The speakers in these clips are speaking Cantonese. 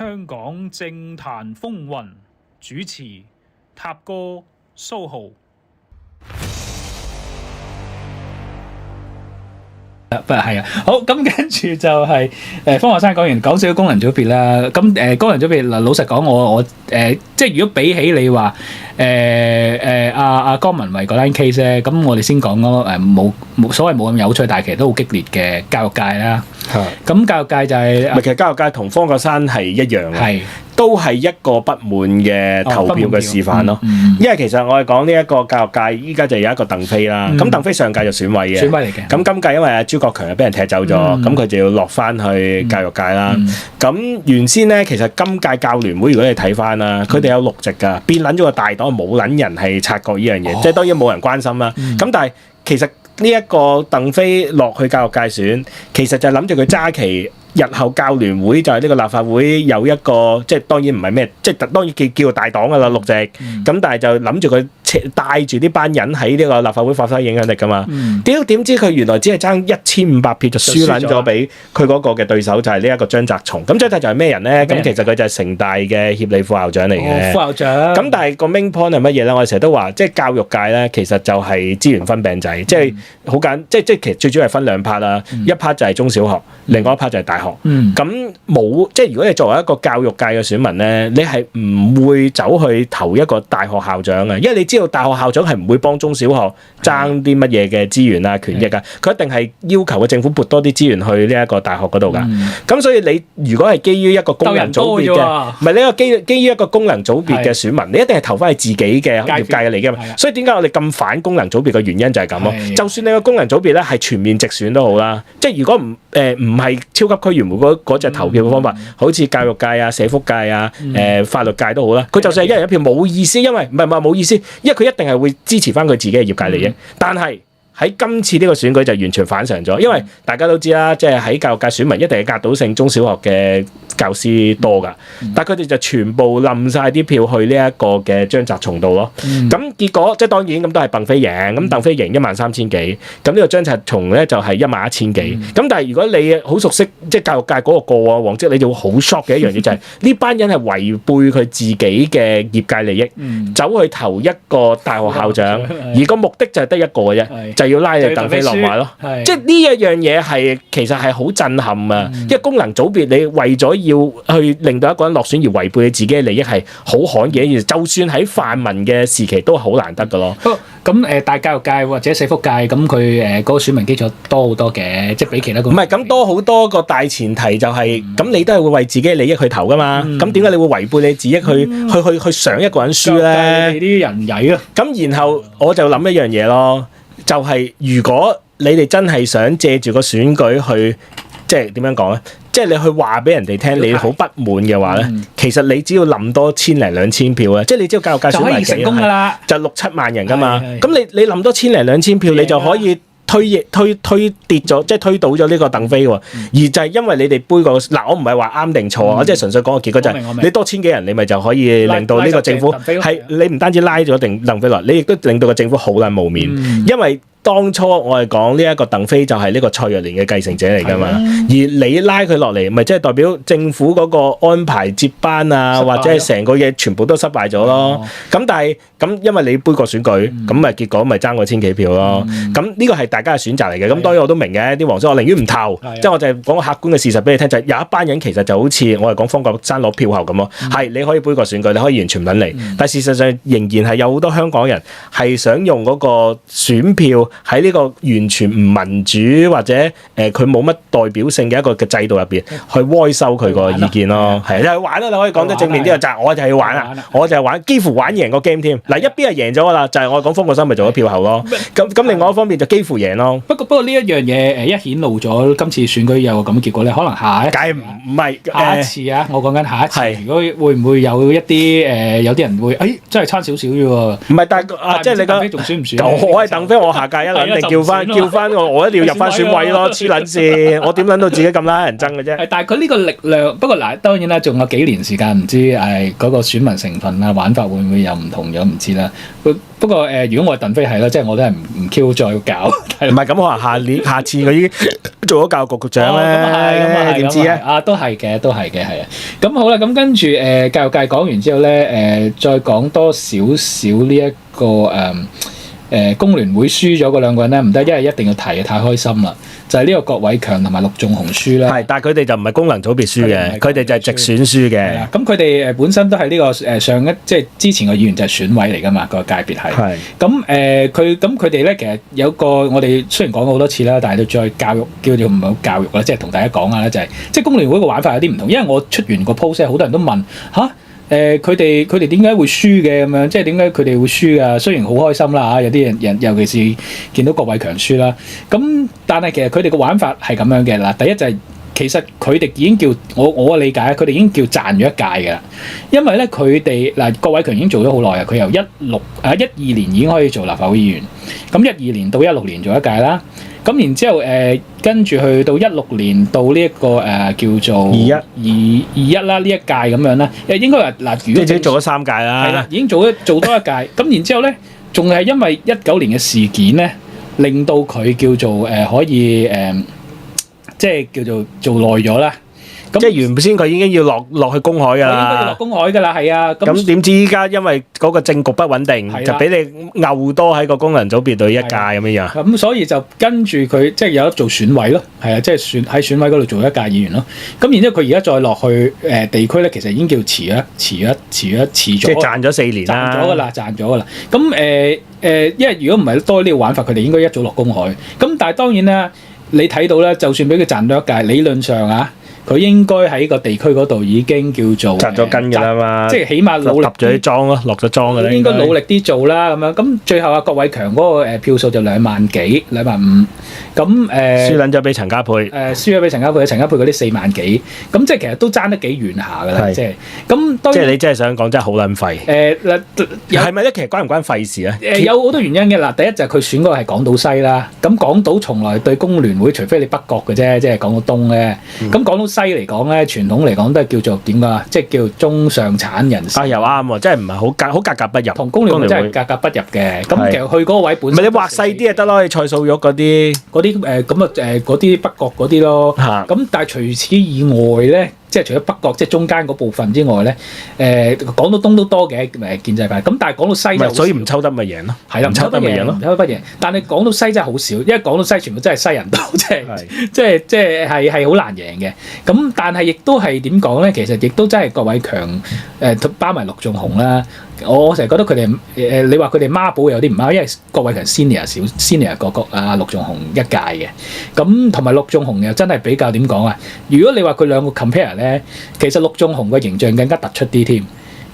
香港政壇風雲，主持塔哥蘇浩。不係啊，好咁跟住就係方學生講完講少少功能組別啦。咁功能組別嗱，老實講我即係如果比起你話阿江文慧嗰單 case 咧，咁我哋先講咯。冇所謂冇咁有趣，但係其實都好激烈嘅教育界啦。咁教育界就係其實教育界同方國珊係一樣嘅，係都係一個不滿嘅投票嘅示範咯。因為其實我哋講呢一個教育界，依家就有一個鄧飛啦。咁鄧飛上屆就選委嘅，選委嚟嘅。咁今屆因為阿朱國強又俾人踢走咗，咁佢就要落翻去教育界啦。咁原先咧，其實今屆教聯會如果你睇翻啦，佢哋有6席㗎，變撚咗個大黨，冇撚人係察覺呢樣嘢，即係當然冇人關心啦。咁但係其實呢一個鄧飛落去教育界選，其實就諗住佢揸旗。日後教聯會就係呢個立法會有一個，即係當然唔係咩，即係當然叫大黨㗎啦6席，咁但係就諗住佢帶住呢班人喺呢個立法會發揮影響力㗎嘛。點知佢原來只係爭1500票就輸撚咗俾佢嗰個嘅對手，就係呢一個張澤松。咁張澤松係咩人咧？咁其實佢就係城大嘅協理副校長嚟嘅。副校長。咁但係個 main point 係乜嘢咧？我哋成日都話，即係教育界咧，其實就係資源分餅仔，即係好簡，即係其實最主要係分2 part 啦。一 part 就係中小學，另外一 part 就係大學。咁冇，即係如果你作為一個教育界嘅選民咧，你係唔會走去投一個大學校長嘅，因為你知道大學校長係唔會幫中小學爭啲乜嘢嘅資源啊、權益啊，佢一定係要求個政府撥多啲資源去呢一個大學嗰度㗎。咁所以你如果係基於一個功能組別嘅，唔係呢個基於一個功能組別嘅選民，你一定係投翻去自己嘅業界嘅利益嘛。所以點解我哋咁反功能組別嘅原因就係咁咯。就算你個功能組別咧係全面直選都好啦，即係如果唔係超級區議會嗰隻投票嘅方法，好似教育界啊、社福界啊、法律界都好啦，佢就算係一人一票冇意思，因為唔係冇意思，因為佢一定係會支持翻佢自己嘅業界利益。但係喺今次呢個選舉就完全反常咗，因為大家都知啦，即係喺教育界選民一定係壓倒性中小學嘅教師多㗎，但係佢哋就全部冧晒啲票去呢一個嘅張澤松度咯。咁結果即係當然咁都係鄧飛贏，咁鄧飛贏13000幾，咁呢個張澤松咧就係11000幾。咁但係如果你好熟悉即係教育界嗰個過往往績，你就會好 shock 嘅一樣嘢就係呢班人係違背佢自己嘅業界利益，走去投一個大學校長，而個目的就係得一個嘅啫，就要拉你鄧飛落馬咯。即係呢一樣嘢係其實係好震撼啊！因為功能組別你為咗要去令到一個人落選而違背你自己嘅利益係好罕見嘅一件事，就算喺泛民嘅時期都好難得㗎咯。咁大教育界或者社福界咁佢嗰個選民基礎多好多嘅，即係比其他唔係咁多好多個大前提就係咁，你都係會為自己嘅利益去投㗎嘛。咁點解你會違背你自己去想一個人輸咧？你啲人曳啊！咁然後我就諗一樣嘢咯，就係如果你哋真係想借住個選舉去，即係點樣講咧？即係你去話俾人哋聽你好不滿嘅話咧，其實你只要冧多1000零2000票啊！即係你只要教育界選民就可以成功㗎啦，就6-7萬人㗎嘛。咁你冧多1000零2000票，你就可以推跌咗，即係推倒咗呢個鄧飛喎。而就係因為你哋杯個嗱，我唔係話啱定錯，我即係純粹講個結果就係你多1000幾人，你咪就可以令到呢個政府係你唔單止拉咗定鄧飛落，你亦都令到個政府好撚冇面，因為當初我係講呢一個鄧飛就係呢個蔡若蓮嘅繼承者嚟㗎嘛，而你拉佢落嚟，咪即係代表政府嗰個安排接班啊，或者係成個嘢全部都失敗咗咯。咁但係咁因為你杯葛選舉，咁咪結果咪爭過1000幾票咯。咁呢個係大家嘅選擇嚟嘅。咁當然我都明嘅，啲黃絲我寧願唔投，即係我就係講個客觀嘅事實俾你聽，就係有一班人其實就好似我係講方國珊攞票後咁咯。係你可以杯葛選舉，你可以完全唔撚嚟，但係事實上仍然係有好多香港人係想用嗰個選票。喺呢個完全唔民主或者佢冇乜代表性嘅一個嘅制度入邊，去歪收佢個意見咯，係去玩啦！你可以講得正面啲就係我就係要玩啦，我就係玩，幾乎玩贏個 game 添。嗱一邊係贏咗㗎啦，就係我講方國珊咪做咗票後咯。咁另外一方面就幾乎贏咯。不過呢一樣嘢一顯露咗今次選舉有個咁嘅結果咧，可能下一次啊，我講緊下一次，如果會唔會有一啲有啲人會真係差少少啫喎？唔係，但係即係你講仲選唔選？我係鄧飛，我下屆係啊，肯定叫翻我一定要入翻選委咯，黐撚線，我點撚到自己咁拉人憎嘅啫？但係佢呢個力量，不過嗱，當然啦，仲有幾年時間，唔知嗰個選民成分啊玩法會唔會有唔同咗，唔知啦。不過如果我係鄧飛係啦，即係我都係唔 Q 再搞。唔係咁，可能下次佢已經做咗教育局局長咧，點知啊？都係嘅，係啊。咁好啦，咁跟住教育界講完之後咧，再講多少少呢一個工聯會輸咗嗰兩個人咧，唔得，因為一定要提，太開心啦。就係呢個郭偉強同埋陸頌雄輸啦。係，但係佢哋就唔係功能組別輸嘅，佢哋就係直選輸嘅。咁佢哋本身都係呢個即係之前嘅議員就係選委嚟㗎嘛，個界別係。係。咁佢哋咧其實有個我哋雖然講過好多次啦，但係都再教育叫做唔係好教育啦，即係同大家講下咧，就係即係工聯會個玩法有啲唔同，因為我出完個 post 好多人都問吓。佢哋點解會輸嘅咁樣？即係點解佢哋會輸啊？雖然好開心啦嚇，有啲人尤其是見到郭偉強輸啦。咁但係其實佢哋個玩法係咁樣嘅嗱。第一就係其實佢哋已經叫我嘅理解，佢哋已經叫賺咗一屆㗎啦。因為咧佢哋嗱郭偉強已經做咗好耐啊，佢由12年已經可以做立法會議員，咁12年到16年做一屆啦。咁然之後跟住去到16年到呢一個叫做21啦，呢一屆咁樣啦，應該話嗱，如果即係做咗3屆啦，係啦，已經做多一屆。咁然之後咧，仲係因為19年嘅事件咧，令到佢叫做可以即係叫做做耐咗啦。即係原先佢已經要落去公海㗎啦，應該要落公海㗎啦，係啊。咁點知依家因為嗰個政局不穩定，就俾你拗多喺個功能組別度一屆咁樣樣。咁所以就跟住佢即係有得做選委咯，係啊，即係喺選委嗰度做一屆議員咯。咁然之後佢而家再落去地區咧，其實已經叫遲咗。即係賺咗4年啦。賺咗㗎啦。咁因為如果唔係多呢個玩法，佢哋應該一早落公海。咁但係當然啦，你睇到咧，就算俾佢賺咗一屆，理論上啊。佢應該喺個地區嗰度已經叫做紮咗根㗎啦嘛，即係起碼努力揼咗啲莊咯，落咗莊㗎啦。應該努力啲做啦，咁樣咁最後郭偉強嗰個票數就2萬幾、2萬5，咁輸撚咗俾陳家沛，輸咗俾陳家沛嗰啲4萬幾，咁即係其實都爭得幾遠下㗎啦，即係咁。即係你真係想講真係好撚廢。係咪咧？其實關唔關廢事咧？有好多原因嘅嗱，第一就係佢選嗰個係港島西啦，咁港島從來對工聯會，除非你北角嘅啫，即係港島東咧，咁港島西嚟講咧，傳統嚟講都係叫做點啊？即係叫中上產人士。又啱喎，即係唔係好格格不入。同工聯會真係格格不入嘅。咁其實去嗰個位本身。唔係你畫細啲就得咯，你蔡素玉嗰啲。嗰啲北角嗰啲咯。咁但係除此以外咧。即係除咗北角即係中間嗰部分之外咧，港島東都多嘅建制派，咁但係港島西就所以唔抽得咪贏咯，係啦，唔抽得咪贏咯，唔抽得不贏。但係港島西真係好少，因為港島西全部真係西人多，即係好難贏嘅。咁但係亦都係點講咧？其實亦都真係郭偉強包埋陸頌雄啦。我成日覺得佢哋你話佢哋孖寶有啲唔啱，因為郭偉強 senior 過陸頌雄一屆嘅，咁同埋陸頌雄又真係比較點講啊？如果你話佢兩個 compare 咧，其實陸頌雄個形象更加突出啲添，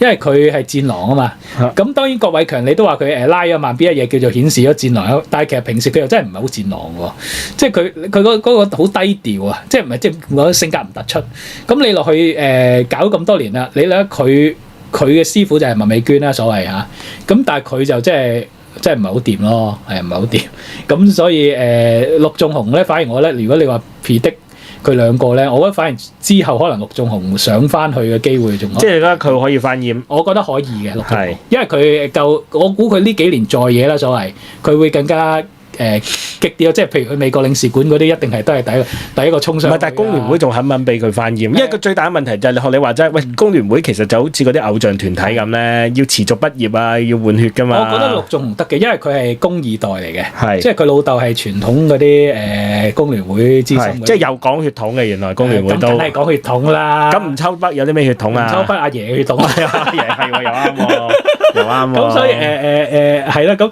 因為佢係戰狼啊嘛。咁當然郭偉強你都話佢拉咗萬邊一嘢叫做顯示咗戰狼，但係其實平時佢又真係唔係好戰狼喎，即係佢嗰個好低調啊，即係唔係即係我性格唔突出。咁你落去搞咁多年啦，你睇佢嘅師傅就係麥美娟啦，所謂嚇。咁但係佢就即係唔係好掂咯，係唔係好掂？咁所以陸頌雄咧，反而我咧，如果你話 predict佢兩個咧，我覺得反而之後可能陸頌雄上翻去嘅機會仲即係而家佢可以翻煙，我覺得可以嘅陸頌雄，因為佢夠，我估佢呢幾年在野啦，所謂佢會更加。激啲咯，即係譬如去美國領事館嗰啲，一定係都係第一個衝上。唔係，但係工聯會仲肯唔肯俾佢翻驗？因為佢最大嘅問題就係學你話齋，喂，工聯會其實就好似嗰啲偶像團體咁咧，要持續畢業啊，要換血㗎嘛。我覺得陸頌雄得嘅，因為佢係工二代嚟嘅，即係佢老豆係傳統嗰啲工聯會資深。即係有講血統嘅，原來工聯會都。梗係講血統啦。咁吳秋北有啲咩血統啊？吳秋北阿爺嘅血統啊，阿爺係喎，又啱喎，又啱喎。咁所以係啦，咁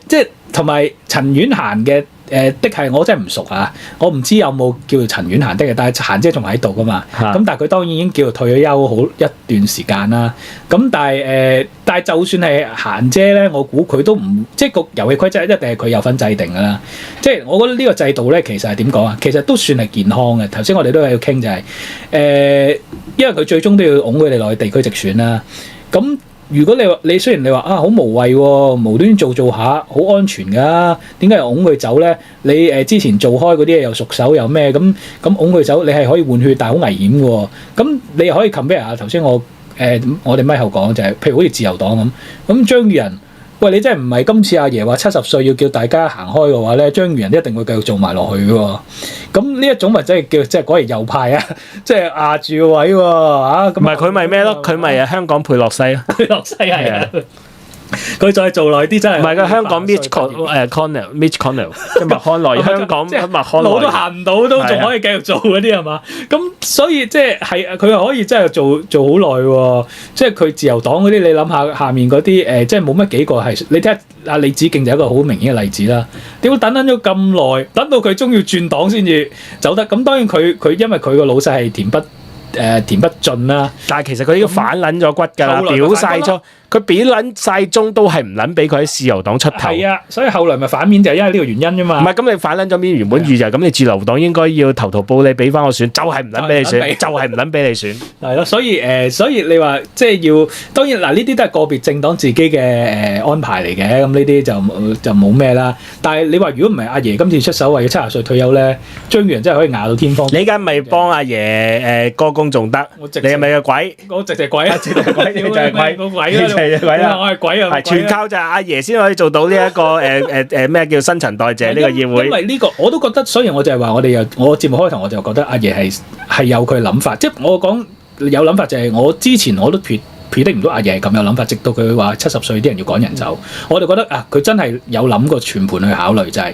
即係。同埋陳婉嫻嘅的係我真係唔熟啊！我唔知有冇叫做陳婉嫻的嘅，但係嫻姐仲喺度噶嘛。咁但係佢當然已經叫做退咗休好一段時間啦。咁但係就算係嫻姐咧，我估佢都唔即係個遊戲規則一定係佢有份制定噶啦。即係我覺得呢個制度咧，其實係點講啊？其實都算係健康嘅。頭先我哋都喺度傾就係因為佢最終都要擁佢哋落去地區直選啦。咁如果你雖然你話啊好無謂喎，無端做下好安全㗎，點解又擁佢走咧？你之前做開嗰啲嘢又熟手又咩咁擁佢走，你係可以換血，但係好危險喎。咁你又可以 compare 下頭先我哋咪後講就係，譬如好似自由黨咁張宇人。喂，你真係唔係今次阿爺話70歲要叫大家行開嘅話咧，張宇人一定會繼續做埋落去嘅喎。咁呢一種咪真係叫即係果然右派啊，即係壓住個位喎嚇。唔係佢咪咩咯？佢咪香港佩洛西咯。佩洛西係啊。佢再做耐啲真係唔係㗎，香港 Mitch Connell 即係麥康奈，香港麥康奈路都行唔到，都仲可以繼續做嗰啲係嘛？咁所以即係佢又可以真係做好耐喎。即係佢自由黨嗰啲，你諗下面嗰啲即係冇乜幾個係你睇下阿李梓敬就係一個好明顯嘅例子啦。點解等咗咁耐，等到佢終於轉黨先至走得？咁當然佢因為佢個老細係田北俊啦，但係其實佢已經反撚咗骨㗎啦，表晒咗。佢扁撚晒中都係唔撚俾佢喺自由黨出頭。係啊，所以後來咪反面就係因為呢個原因啫嘛。唔係咁你反撚咗面，原本預就係咁，你自由黨應該要投報你俾翻我選，就係唔撚俾你選，就係唔撚俾你選。係咯，所以你話即係要當然嗱，呢啲都係個別政黨自己嘅安排嚟嘅，咁呢啲就冇咩啦。但係你話如果唔係阿爺今次出手話要70歲退休咧，張宇人真係可以咬到天荒。你而家咪幫阿爺歌功頌德，你係咪個鬼？我直鬼啊！直鬼，你就係鬼個鬼啦！我係鬼啊！係全靠就係阿爺先可以做到呢一個咩叫新陳代謝呢個議會。因為呢個我都覺得，所以我就係話我節目開頭我就覺得阿爺係有佢諗法，即係我講有諗法就係我之前我都predict唔到阿爺係咁有諗法，直到佢話70歲啲人要趕人走，我就覺得啊佢真係有諗過全盤去考慮，就係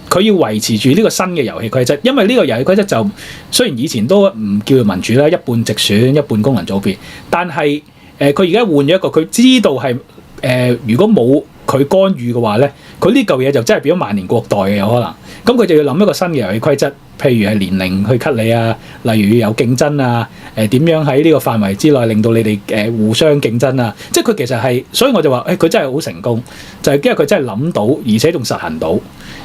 佢要維持住呢個新嘅遊戲規則，因為呢個遊戲規則就雖然以前都唔叫做民主啦，一半直選一半功能組別，但係佢而家換咗一個，佢知道係。如果冇佢干預嘅話咧，佢呢嚿嘢就真係變咗萬年國代嘅有可能。咁佢就要諗一個新嘅遊戲規則，譬如係年齡去 cut 你啊，例如有競爭啊，點樣喺呢個範圍之內令到你哋互相競爭啊。即係佢其實係，所以我就話佢真係好成功，就係因為佢真係諗到，而且仲實行到。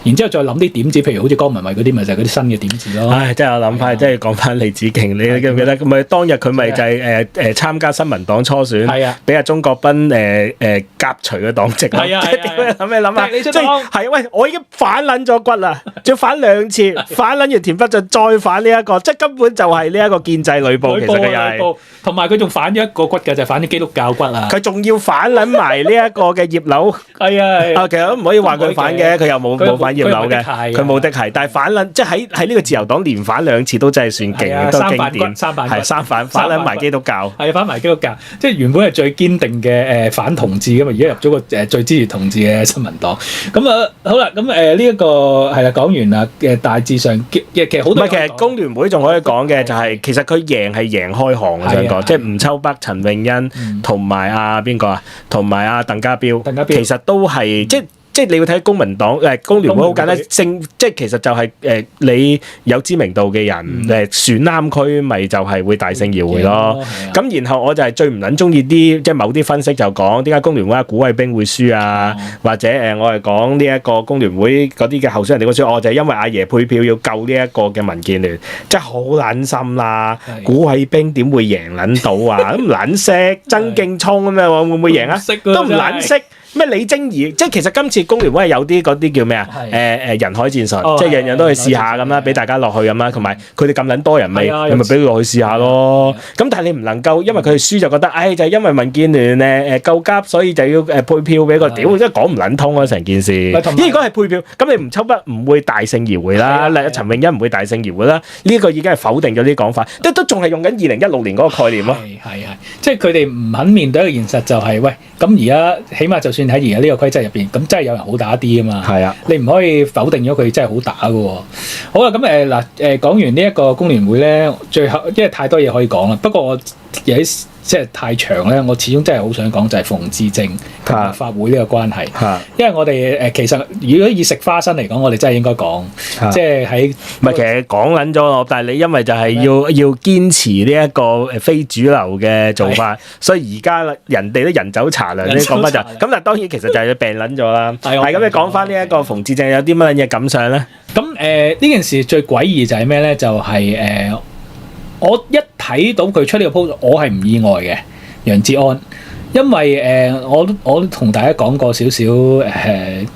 然之後再諗啲點子，譬如好似江文慧嗰啲，咪就係嗰啲新嘅點子咯。唉，真係我諗翻，真係講翻李梓敬，你記唔記得？咪當日佢咪就係參加新民黨初選，俾阿鍾國斌夾除嘅黨籍。係啊，諗咩諗啊？即係喂，我已經反撚咗骨啦，仲要反2次，反撚完田北俊，再反呢一個，即係根本就係呢一個建制呂布，其實佢又係。同埋佢仲反咗一個骨嘅，就係反啲基督教骨啊！佢仲要反撚埋呢一個嘅葉劉。係啊，其實都唔可以話佢反嘅，佢又冇反葉劉嘅，佢冇的係，但係反撚即係喺呢個自由黨連反2次都真係算勁，都經典。係三反撚埋基督教。係反埋基督教，即係原本係最堅定嘅反同志㗎嘛，而家入咗個最支持同志嘅新民黨。咁啊好啦，咁呢一個係啦，講完啦嘅大致上，其實好多。唔係，其實工聯會仲可以講嘅就係，其實佢贏係贏開行嘅，想講，即係吳秋北、陳穎欣同埋阿邊個啊，同埋阿鄧家彪，其實都係即係你要睇公民黨工聯會好簡單，即係其實就係你有知名度嘅人選啱區，咪就係會大勝議會咯。咁然後我就係最唔撚中意啲即係某啲分析就講點解工聯會古衛兵會輸啊，或者我係講呢一個工聯會嗰啲嘅候選人哋會輸，我就係因為阿爺配票要救呢一個嘅民建聯，真係好撚心啦！古衛兵點會贏撚到啊？都唔撚識，曾勁聰咁樣會唔會贏啊？都唔撚識。咩李晶儀，即係其實今次工聯會係有啲嗰啲叫咩啊？人海戰術，即係樣樣都去試下咁啦，俾大家落去咁啦，同埋佢哋咁撚多人咪咪俾佢落去試下咯。咁但係你唔能夠因為佢哋輸就覺得，就係因為民建聯夠急，所以就要配票俾個屌，即係講唔撚通啊成件事。如果係配票，咁你吳秋北唔會大勝議會啦，陳穎欣唔會大勝議會啦，呢個已經係否定咗啲講法，都仲係用緊2016年嗰個概念咯。係，即係佢哋唔肯面對一個現實，就係喂，咁而家起碼就算喺而家呢個規則入邊，咁真係有人好打啲啊嘛。係啊，你唔可以否定咗佢真係好打嘅喎。好啦，咁講完呢一個工聯會咧，最後因為太多嘢可以講啦。不過我有啲即係太長咧，我始終真係好想講就係馮智政同立法會呢個關係。因為我哋其實如果以食花生嚟講，我哋真係應該講，即係喺唔係其實講撚咗咯。但係你因為就係要堅持呢一個非主流嘅做法，所以而家人哋都人走茶涼呢講法就咁。但係當然其實就係病撚咗啦。係咁，你講翻呢一個馮智政有啲乜嘢感想咧？咁呢件事最詭異就係咩咧？就係我一睇到佢出呢個 post，我係唔意外嘅。楊哲安，因為我同大家講過少少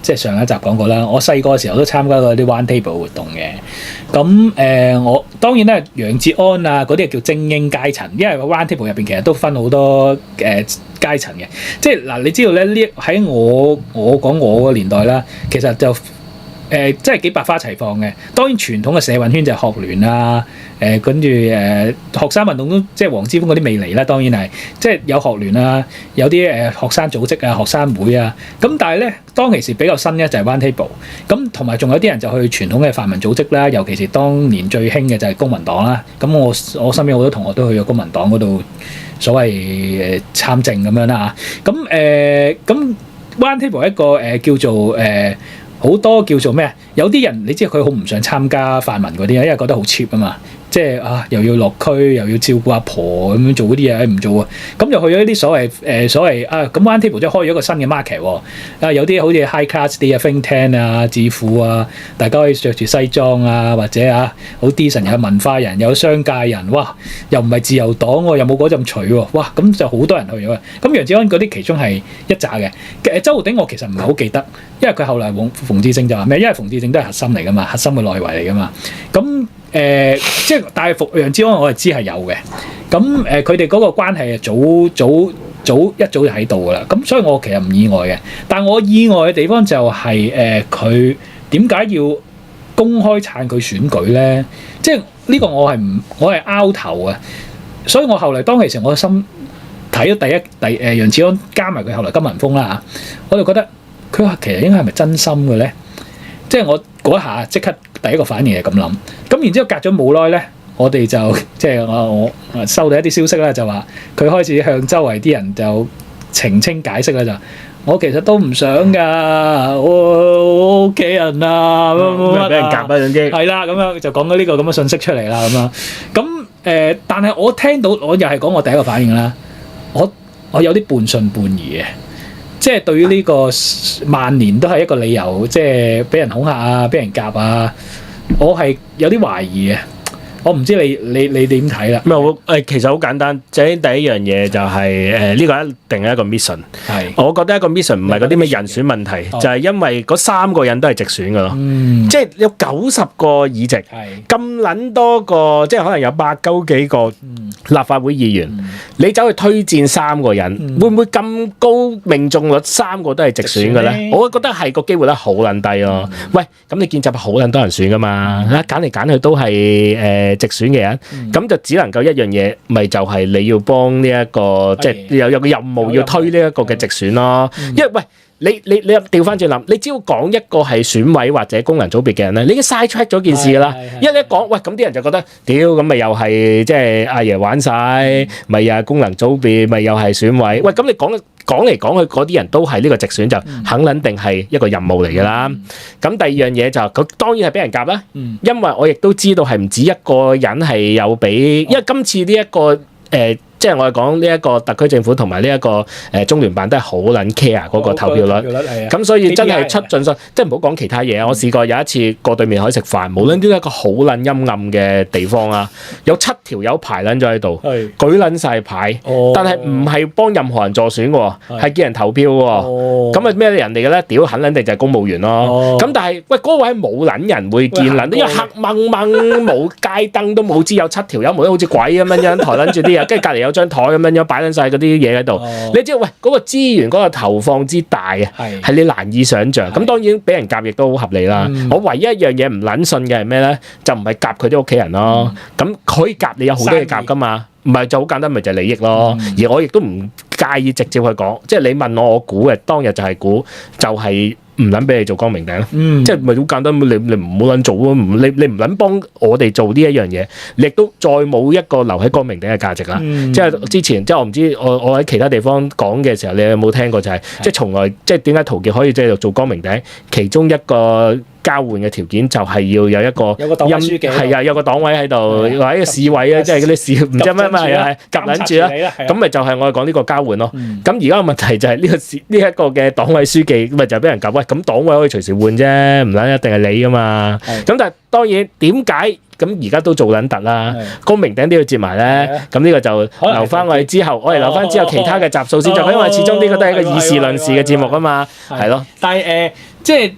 即係上一集講過啦。我細個嘅時候都參加過啲 Round Table 活動嘅。咁我當然咧，楊哲安啊嗰啲係叫精英階層，因為個 Round Table 入邊其實都分好多階層嘅。即係嗱，你知道咧呢喺我講我個年代啦，其實就即係幾百花齊放嘅。當然傳統嘅社運圈就係學聯啊，跟住學生運動都即係黃之鋒嗰啲未嚟啦。當然係即係有學聯啊，有啲學生組織啊、學生會啊。咁但係咧，當其時比較新嘅就係 Round Table。咁同埋仲有啲人就去傳統嘅泛民組織啦，尤其是當年最興嘅就係公民黨啦。咁我身邊好多同學都去咗公民黨嗰度所謂參政咁樣啦嚇。咁 Round Table 一個叫做好多叫做咩啊？有啲人你知佢好唔想參加泛民嗰啲啊，因為覺得好 cheap 啊嘛，即係又要落區又要照顧阿婆咁樣做嗰啲嘢，唔做啊。咁就去咗一啲所謂咁 Round Table 即係開咗一個新嘅 market 喎。有啲好似 high class 啲啊 think tank 啊、智庫啊，大家可以着住西裝啊，或者好 decent 有文化人、有商界人，哇！又唔係自由黨喎，又冇嗰陣除喎，哇！咁就好多人去咗。咁楊哲安嗰啲其中係一紮嘅。周浩鼎我其實唔係好記得，因為佢後來馮智政就話咩？因為馮智政都係核心嚟噶嘛，核心嘅內圍嚟噶嘛。咁即係但係楊哲安我係知係有嘅。咁佢哋嗰個關係係早一早就喺度噶啦。咁所以我其實唔意外嘅。但我意外嘅地方就係佢點解要公開撐佢選舉咧？即係呢個我係拗頭啊。所以我後嚟當其時我心睇咗第楊哲安加埋佢後來金文峰啦嚇，我就覺得佢話其實應該係咪真心嘅咧？即係我嗰一下即刻第一個反應係咁諗。咁然之後隔咗冇耐咧，我哋就即係我收到一啲消息啦，就話佢開始向周圍啲人就澄清解釋啦，就我其實都唔想㗎，我屋企人啊俾人夾啊總之係啦，咁樣就講咗呢個咁嘅信息出嚟啦，咁樣咁但係我聽到我又係講我第一個反應啦，我有啲半信半疑嘅。即係對於呢個萬年都係一個理由，即係俾人恐嚇啊，俾人夾啊，我係有啲懷疑嘅。我唔知你點睇啦？其實好簡單，即係第一樣嘢就係呢個一定係一個 mission。係，我覺得一個 mission 唔係嗰啲咩人選問題，就係因為嗰3個人都係直選㗎咯。即係有90個議席，咁撚多個，即係可能有8幾個立法會議員，你走去推薦3個人，會唔會咁高命中率3個都係直選嘅咧？我覺得係個機會咧好撚低咯。喂，咁你建制派好撚多人選㗎嘛？揀嚟揀去都係直選嘅人，咁就只能夠一樣嘢，咪就係你要幫呢一個，即係有個任務要推呢一個嘅直選咯。因為喂，你調翻轉諗，你只要講一個係選委或者功能組別嘅人咧，你已經 side track 咗件事㗎啦。因為你一講，喂，咁啲人就覺得，屌咁咪又係即係阿爺玩晒，咪又係功能組別，咪又係選委。喂，咁你講嚟講去嗰啲人都係呢個直選，就肯定係一個任務嚟㗎啦。咁第二樣嘢就佢當然係俾人夾啦，因為我亦都知道係唔止一個人係有俾，因為今次呢一個即係我哋講呢一個特區政府同埋呢一個中聯辦都係好撚 care 嗰個投票率，咁所以真係出盡心，即係唔好講其他嘢。我試過有一次過對面海食飯，無論啲一個好撚陰暗嘅地方啊，有7條友排撚咗喺度，舉撚晒牌，但係唔係幫任何人助選喎，係叫人投票喎。咁啊咩人嚟嘅咧？屌，肯撚定就係公務員咯。咁但係喂嗰位冇撚人會見撚，因為黑掹掹冇街燈都冇知有7條友，冇得好似鬼咁樣抬撚住啲嘢，跟住隔離有張台咁樣擺緊晒嗰啲嘢喺度，你知道喂嗰個資源嗰個投放之大啊，係你難以想像。咁當然俾人夾亦都好合理啦。我唯一一樣嘢唔撚信嘅係咩咧？就唔係夾佢啲屋企人咯。咁可以夾你有好多嘢夾噶嘛？唔係就好簡單，咪就係利益咯。而我亦都唔介意直接去講，即係你問我估嘅當日就係估，就係唔撚俾你做光明頂咯。即係咪好簡單？你唔好撚做咯，你唔撚幫我哋做呢一樣嘢，你亦都再冇一個留喺光明頂嘅價值啦。即係之前即係我唔知我喺其他地方講嘅時候，你有冇聽過就係即係從來即係點解陶傑可以即係做光明頂？其中一個交換嘅條件就係要有一個有個黨委書記係啊，有個黨委喺度，係或者個市委啊，即係嗰啲市唔知乜乜係夾撚住啦。咁咪就係我哋講呢個交換咯。咁而家個問題就係呢一個嘅黨委書記咪就俾人夾喂，咁黨委可以隨時換啫，唔撚一定係你噶嘛。咁但係當然點解咁而家都做撚突啦？光明頂都要接埋咧。咁呢個就留翻我哋之後，我哋留翻之後其他嘅集數先做，因為始終呢個都係一個以事論事嘅節目啊嘛。係咯。但係即係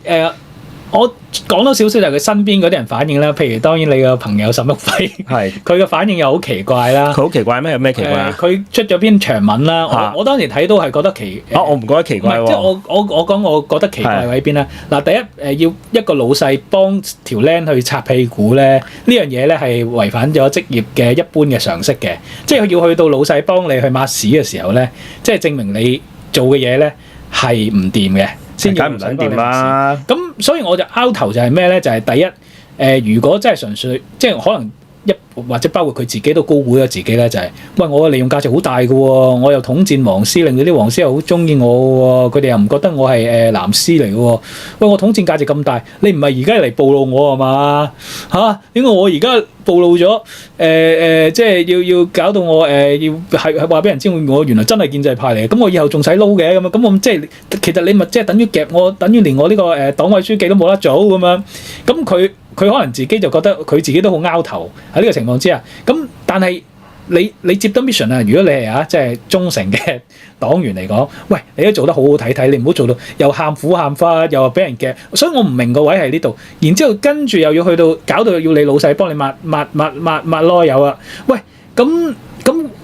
我講多少少就係佢身邊嗰啲人反應啦，譬如當然你個朋友沈旭輝，係佢嘅反應又好奇怪啦。佢好奇怪咩？有咩奇怪啊？佢出咗篇長文啦，我當時睇到係覺得我唔覺得奇怪喎。即係我講我覺得奇怪喺邊咧？嗱，第一要一個老細幫條僆去擦屁股咧，呢樣嘢咧係違反咗職業嘅一般嘅常識嘅，即係佢要去到老細幫你去抹屎嘅時候咧，即係證明你做嘅嘢咧係唔掂嘅。先解唔撚掂啦！咁所以我就拗頭就係咩咧？就係第一，如果真係純粹，即係可能或者包括佢自己都高估咗自己咧，就係喂我嘅利用價值好大嘅喎，我又統戰黃絲，令到啲黃絲又好中意我喎，佢哋又唔覺得我係藍絲嚟嘅喎。喂，我統戰價值咁大，你唔係而家嚟暴露我係嘛？嚇？點解我而家暴露咗？即係要搞到我要係話俾人知我原來真係建制派嚟嘅，咁我以後仲使撈嘅咁樣？咁我即係其實你咪即係等於夾我，等於連我呢個黨委書記都冇得做咁樣。咁佢可能自己就覺得佢自己都好拗頭喺呢個情況之下，咁但係你接得 mission 啊，如果你係即係忠誠嘅黨員嚟講，喂，你都做得好好睇，你唔好做到又喊苦喊花，又話俾人夾，所以我唔明個位喺呢度，然之後跟住又要去到搞到要你老細幫你抹囉柚啊，喂，咁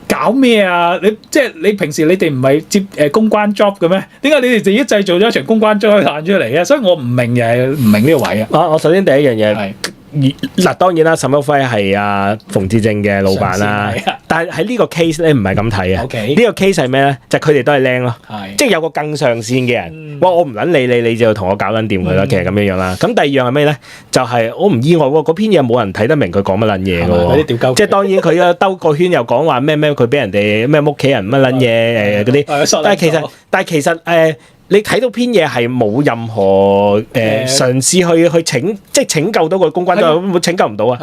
搞咩啊？即係你平時你哋唔係接公關 job 嘅咩？點解你哋自己製造咗一場公關 job 彈出嚟啊？所以我唔明呢個位啊！我首先第一樣嘢。嗱，當然啦，沈旭輝係阿馮智政嘅老闆啦，但係喺呢個 case 咧唔係咁睇啊。呢個 case 係咩咧？就佢哋都係靚咯，即係有個更上線嘅人。哇！我唔撚理你，你就同我搞撚掂佢啦。其實咁樣樣啦。咁第二樣係咩咧？就係我唔意外喎，嗰篇嘢冇人睇得明佢講乜撚嘢嘅喎。即係當然佢啊兜個圈又講話咩佢俾人哋咩屋企人乜撚嘢嗰啲。但係其實你睇到篇嘢係冇任何嘗試去拯救到個公關，都拯救唔到啊！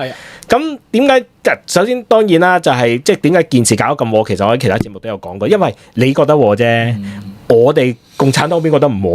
咁點解？首先當然啦，就係即係點解件事搞得咁禍？其實我喺其他節目都有講過，因為你覺得禍啫，我哋共產黨邊覺得唔好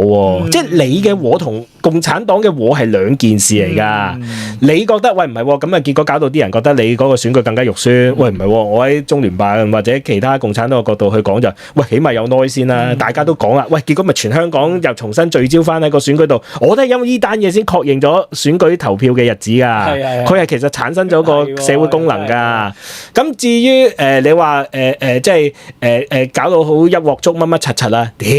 喎？即係你嘅禍同共產黨嘅禍係兩件事嚟㗎。你覺得喂唔係喎，咁啊結果搞到啲人覺得你嗰個選舉更加肉酸。喂唔係喎，我喺中聯辦或者其他共產黨嘅角度去講就，喂起碼有耐先啦，大家都講啦。喂結果咪全香港又重新聚焦翻喺個選舉度，我都係因為呢單嘢先確認咗選舉投票嘅日子㗎。佢係其實產生咗個社會功能㗎。咁至於你話即係搞到好一鑊粥乜乜柒柒啦，屌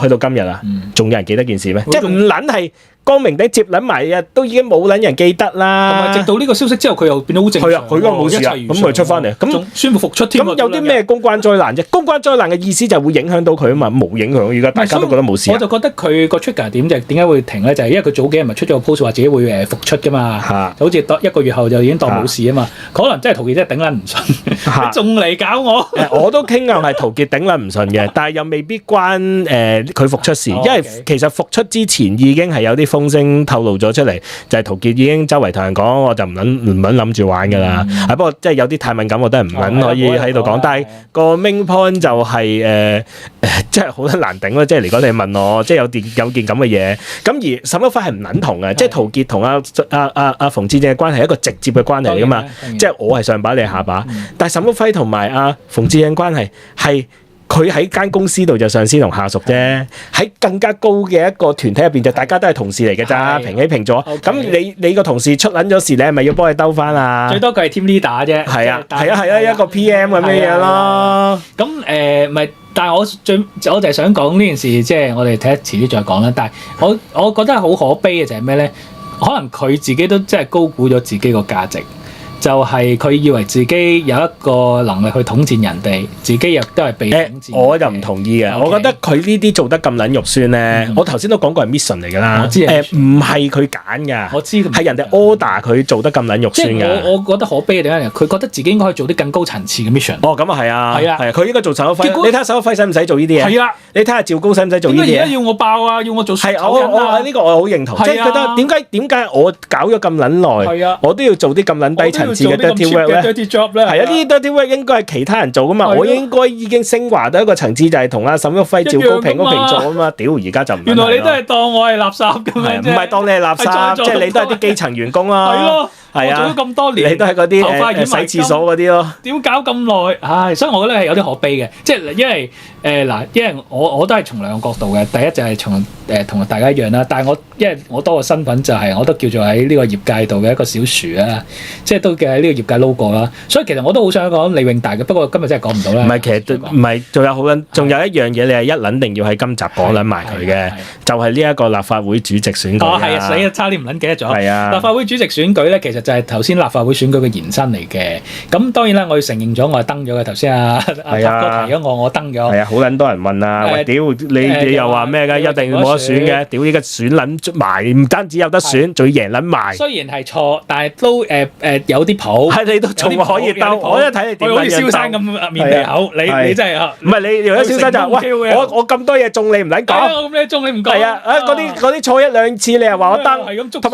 去到今日啊，仲有人記得件事咩？即係唔撚係光明頂接撚埋啊，都已經冇撚人記得啦。同埋直到呢個消息之後，佢又變到好正常。係啊，佢嗰個冇事啊，咁咪出翻嚟，咁宣布復出添。咁有啲咩公關災難啫？公關災難嘅意思就係會影響到佢啊嘛，冇影響。而家大家都覺得冇事。我就覺得佢個 trigger 點就係點解會停咧？就係因為佢早幾日咪出咗個 post 話自己會復出噶嘛，就好似一個月後就已經當冇事啊嘛。可能真係陶傑真係頂撚唔順，你仲嚟搞我？我都傾向係陶傑頂撚唔順嘅，但係又未必關佢復出事，因為其實復出之前已經係有啲風聲透露咗出嚟，就係陶傑已經周圍同人講，我就唔撚諗住玩㗎啦。不過即係有啲太敏感，我都係唔撚可以喺度講。但係個 main point 就係即係好難頂咯。即係如果你問我，即係有件咁嘅嘢，咁而沈旭輝係唔撚同嘅，即係陶傑同阿馮智政嘅關係係一個直接嘅關係嚟㗎嘛。即係我係上把，你係下把。但係沈旭輝同埋阿馮智政關係係。佢喺間公司度就上司同下屬啫，喺更加高嘅一個團體入邊就大家都係同事嚟嘅咋，平起平坐。咁你個同事出撚咗事，你係咪要幫佢兜翻啊？最多佢係 team leader 啫。係啊，一個 PM 咁樣樣咯。咁咪，但係我就係想講呢件事，即係我哋睇遲啲再講啦。但係我覺得好可悲嘅就係咩咧？可能佢自己都真係高估咗自己個價值。就係佢以為自己有一個能力去統戰人哋，自己亦都係被統戰。我就唔同意嘅， Okay 我覺得佢呢啲做得咁撚肉酸咧，我頭先都講過係 mission 嚟㗎啦。我知唔係佢揀㗎，我知係人哋 order 佢做得咁撚肉即係酸㗎。我覺得可悲嘅點解？佢覺得自己應該可以做啲更高層次嘅 mission。哦，咁啊係啊，係啊係啊，佢應該做首輝。結果你睇下首輝使唔使做呢啲嘢？係啊，你睇下趙高使唔使做呢啲嘢？點解而家要我爆啊？要我做係醜人啊？呢個我好認同，係啊即係覺得點解我搞咗咁撚耐係啊，我都要做啲咁撚低層次嘅 dirty work 咧？ dirty job 咧？係啊，呢啲 dirty work 應該係其他人做噶嘛，係啊我應該已經升華到一個層次，就係同阿沈旭輝、趙高平嗰平做啊嘛。屌，而家就唔係原來你都係當我係垃圾咁樣啫，唔係當你係垃圾，即係你都係啲基層員工啦。係咯，係啊，我做咗咁多年，你都係嗰啲洗廁所嗰啲咯。點搞咁耐？唉，所以我覺得係有啲可悲嘅，即係因為因為我都係從兩個角度嘅。第一就係從同大家一樣啦，但係因為我多個身份就係我都叫做喺呢個業界度嘅一個小樹啦，即係都嘅喺呢個業界撈過啦。所以其實我都好想講李永大嘅，不過今日真係講唔到啦。唔係，其實唔係，仲有一樣嘢，你係一撚定要喺今集講撚埋佢嘅，就係呢一個立法會主席選舉。哦，係啊，死啊，差啲唔撚記得咗。係啊，立法會主席選舉咧，其實就係頭先立法會選舉嘅延伸嚟嘅。咁當然啦，我要承認咗，我係登咗嘅。頭先阿塔哥提咗我登咗。係啊，好撚多人問啊，喂，屌你又話咩㗎？一定冇得選嘅，屌依家選撚埋，唔單止有得選，仲要贏撚埋。雖然係錯，但係都有啲譜。係你都仲可以鬥，我一睇你點樣鬥。好似蕭生咁面皮厚，你真係啊！唔係你用咗蕭生就喂，我咁多嘢中你唔撚講。我咁多嘢中你唔講。係啊，嗰啲錯一兩次，你又話我登，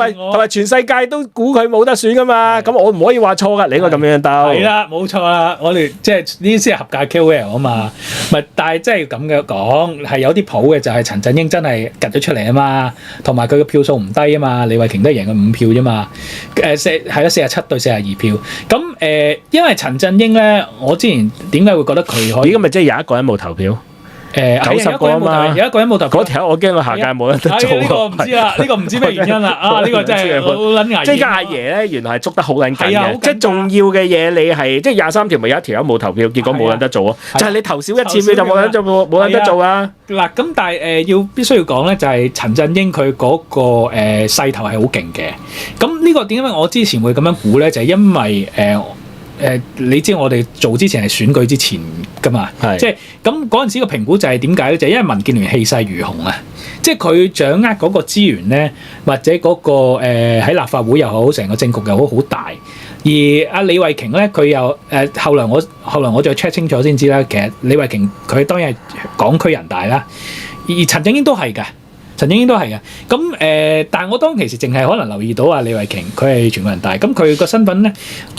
同埋全世界都估佢冇得選噶嘛，咁我唔可以話錯噶，你應該咁樣鬥。係啦，冇錯啦，我哋即係呢啲先係合格 KOL 啊嘛。咪但係即係咁嘅講，係有啲譜嘅，就係陳振英真係趌咗出嚟啊嘛，同埋佢嘅票數唔低啊嘛，李慧瓊都係贏佢5票啫嘛。係啦，47對42票。咁因為陳振英咧，我之前點解會覺得佢可以？咁咪即係有一個人冇投票？90個啊嘛，有一個人冇投票。嗰條我驚佢下屆冇得做。呢個唔知啦，呢個唔知咩原因啦。啊，呢個真係好撚危險。即係阿爺咧，原來係捉得好撚緊嘅。即係重要嘅嘢，你係即係23條，咪有一條友冇投票，結果冇人得做啊。就係你投少一次，你就冇人得做啊。嗱，咁但係必須要講咧，就係陳振英佢嗰個勢頭係好勁嘅。咁呢個點解我之前會咁樣估咧？就係因為你知我哋做之前係選舉之前㗎嘛，即係咁嗰陣時個評估就係點解咧？就係因為民建聯氣勢如虹啊，即係佢掌握嗰個資源咧，或者嗰個喺立法會又好，成個政局又好好大。而阿李慧瓊咧，佢又後來我再 check 清楚先知啦。其實李慧瓊佢當然係港區人大啦，而陳振英都係㗎。陳振英都係嘅，咁但係我當其時淨係可能留意到啊李慧瓊佢係全國人大，咁佢個身份咧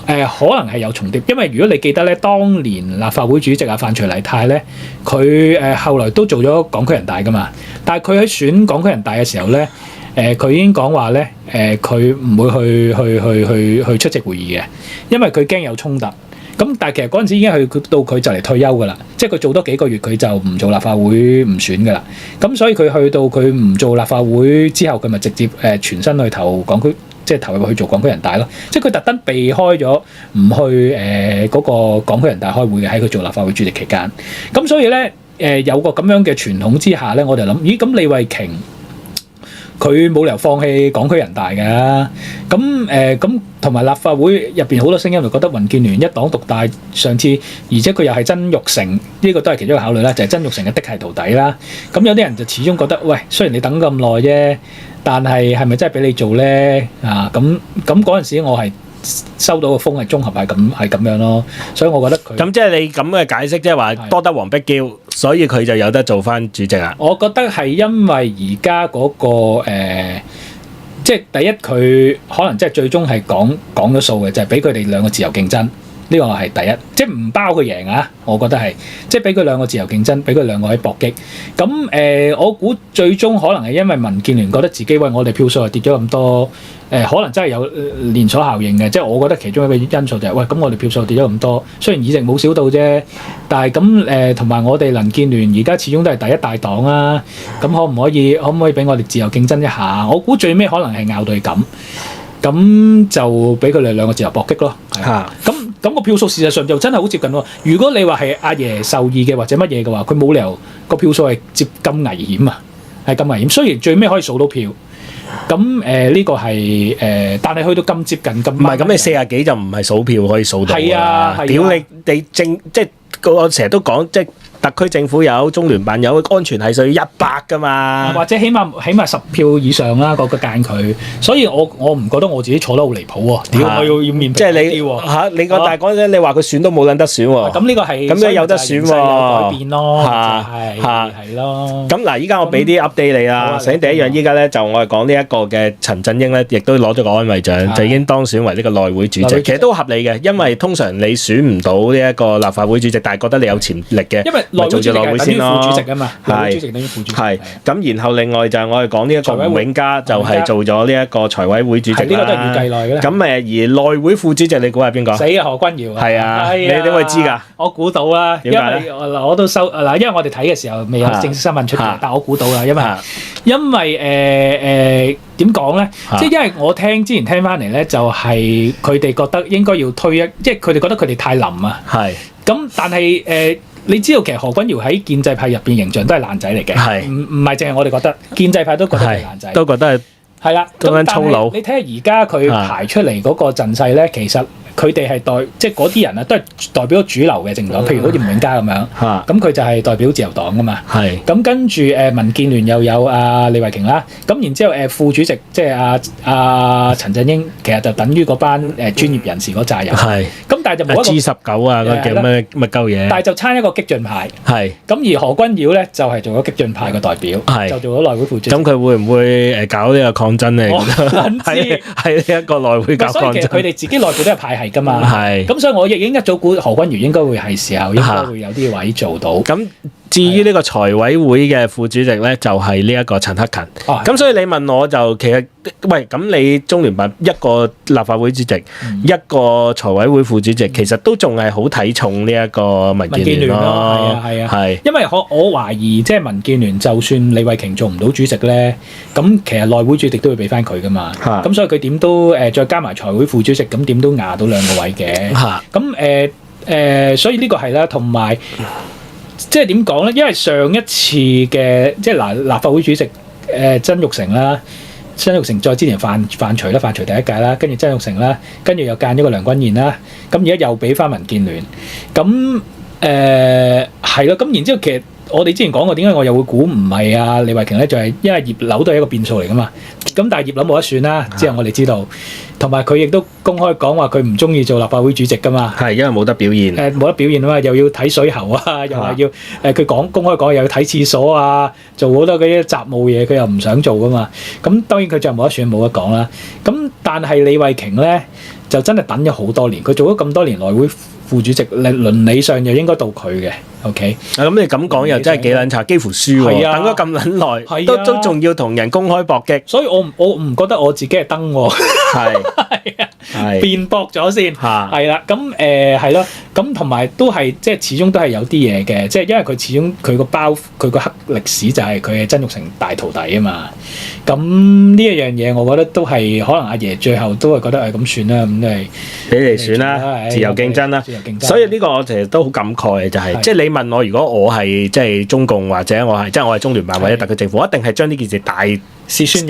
可能係有重疊，因為如果你記得咧，當年立法會主席啊范徐麗泰咧，佢後來都做咗港區人大噶嘛，但係佢喺選港區人大嘅時候咧，佢已經講話咧，佢唔會去出席會議嘅，因為佢驚有衝突。咁但係其實嗰陣時已經係到佢就嚟退休㗎啦，即係佢做多幾個月佢就唔做立法會唔選㗎啦。咁所以佢去到佢唔做立法會之後，佢咪直接全身去投港區，即係投入去做港區人大咯。即係佢特登避開咗唔去嗰個港區人大開會嘅，喺佢做立法會主席期間。咁所以咧有個咁樣嘅傳統之下咧，我就諗，咦咁李慧瓊佢冇理由放棄港區人大㗎，咁同埋立法會入邊好多聲音就覺得民建聯一黨獨大，上次而且佢又係曾鈺成，呢個都係其中一個考慮啦，就係曾鈺成嘅的係徒弟啦。咁有啲人就始終覺得，喂，雖然你等咁耐啫，但係咪真係俾你做咧？啊，咁嗰陣時我係收到個風係綜合係咁樣咯，所以我覺得佢咁即係你咁嘅解釋，即係話多得黃碧嬌，所以佢就有得做翻主席啦。我覺得係因為而家嗰個即係第一佢可能即係最終係講咗數嘅，就係俾佢哋兩個自由競爭，呢個係第一，即係唔包佢贏啊！我覺得係即係俾佢兩個自由競爭，俾佢兩個喺搏擊。咁我估最終可能係因為民建聯覺得自己喂我哋票數係跌咗咁多。可能真係有連鎖效應嘅，即係我覺得其中一個因素就係，喂，咁我哋票數跌咗咁多，雖然議席冇少到啫，但係咁同埋我哋民建聯而家始終都係第一大黨啊，咁可唔可以俾我哋自由競爭一下？我估最尾可能係拗到咁就俾佢哋兩個自由搏擊咯。咁個票數事實上就真係好接近喎。如果你話係阿爺受意嘅或者乜嘢嘅話，佢冇理由個票數係接咁危險啊，係咁危險。雖然最尾可以數到票。咁呢個係但係去到咁接近咁，唔係咁你40幾就唔係數票可以數到㗎啦。係啊屌你即係我成日都講即係。特區政府有，中聯辦有，安全係需要100㗎嘛，或者起碼10票以上啦，個間距。所以我唔覺得我自己坐得好離譜喎。屌，我要面皮即係你嚇你個大講咧，你話佢選都冇撚得選喎。咁呢個係咁樣有得選喎，有改變咯，係咯。咁嗱，依家我俾啲 update 你啦。首先第一樣，依家咧就我係講呢一個嘅陳振英咧，亦都攞咗個安慰獎，就已經當選為呢個內會主席。其實都合理嘅，因為通常你選唔到呢一個立法會主席，但係覺得你有潛力嘅，因為內會主席係等於副主席啊嘛，內會主席等於副主席。係咁，然後另外就係我哋講呢一個吳永嘉，就係做咗呢一個財委會主席啦。呢個都係預計內嘅啦。咁而內會副主席你估係邊個？死啊，何君堯啊！係啊，你點會知㗎？我估到啦，因為嗱我都收嗱，因為我哋睇嘅時候未有正式新聞出嚟，但我估到啦，因為點講咧？即係因為我之前聽翻嚟咧，就係佢哋覺得應該要推即係佢哋覺得佢哋太冧啊。係。咁但係你知道其實何君堯喺建制派入邊形象都係爛仔嚟嘅，唔係淨係我哋覺得，建制派都覺得係爛仔，都覺得係啦。咁但係你睇下而家佢排出嚟嗰個陣勢咧，其實佢哋係即係嗰啲人啊，都係代表主流嘅政黨，譬如好似吳永嘉咁樣，咁佢就係代表自由黨噶嘛。咁跟住民建聯又有李慧瓊啦，咁然之後副主席即係阿陳振英，其實就等於嗰班專業人士嗰扎人。咁但係就冇一個 G19啊，嗰叫咩乜鳩嘢？但係就差一個激進派。咁而何君堯咧就係做咗激進派嘅代表，就做咗內會副主席。咁佢會唔會搞呢個抗爭咧？係呢一個內會搞抗爭。所以其實佢哋自己內部都係派系㗎嘛。咁所以我亦已經一早估何君堯應該會係時候應該會有啲位做到。咁至於呢個財委會嘅副主席咧，就係呢一個陳克勤。咁所以你問我就其實，喂，咁你中聯辦一個立法會主席，一個財委會副主席，其實都仲係好睇重呢一個民建聯咯。係。因為我懷疑即係民建聯，就算李慧瓊做唔到主席咧，咁其實內會主席都會俾翻佢噶嘛。咁所以佢點都再加埋財會副主席，咁點都壓到兩個位嘅。咁所以呢個係啦，同埋。即係點講咧？因為上一次嘅即係立法會主席曾鈺成啦，曾鈺成再之前范徐啦，范徐第一屆啦，跟住曾鈺成啦，跟住又間咗個梁君彥啦，咁而家又俾翻民建聯，咁係咯，咁然之後其實我哋之前講過，點解我又會估唔係啊李慧瓊咧？就係因為葉劉都係一個變數嚟噶嘛，咁但係葉劉冇得選啦，之後我哋知道。同埋佢亦都公開講話佢唔中意做立法會主席噶嘛，係因為冇得表現，冇得表現啊嘛，又要睇水喉啊，又話要佢公開講又要睇廁所啊，做好多嗰啲雜務嘢，佢又唔想做噶嘛。咁當然佢就冇得選，冇得講啦。咁但係李慧瓊咧就真係等咗好多年，佢做咗咁多年內會副主席，倫理上又應該到佢嘅。OK， 咁你咁講又真係幾撚差，幾乎輸喎，等咗咁撚耐，都仲要同人公開搏擊，所以我唔覺得我自己係燈喎，係辯駁咗先，係啦，咁係咯，咁同埋都係即係始終都係有啲嘢嘅，即係因為佢始終佢個黑歷史就係佢係曾鈺成大徒弟啊嘛，咁呢一樣嘢我覺得都係可能阿爺最後都係覺得係咁算啦，咁都係俾你選啦，自由競爭啦，所以呢個我其實都好感慨嘅就係即係你問我，如果我係即係中共或者我係中聯辦或者特區政府，我一定係將呢件事大肆宣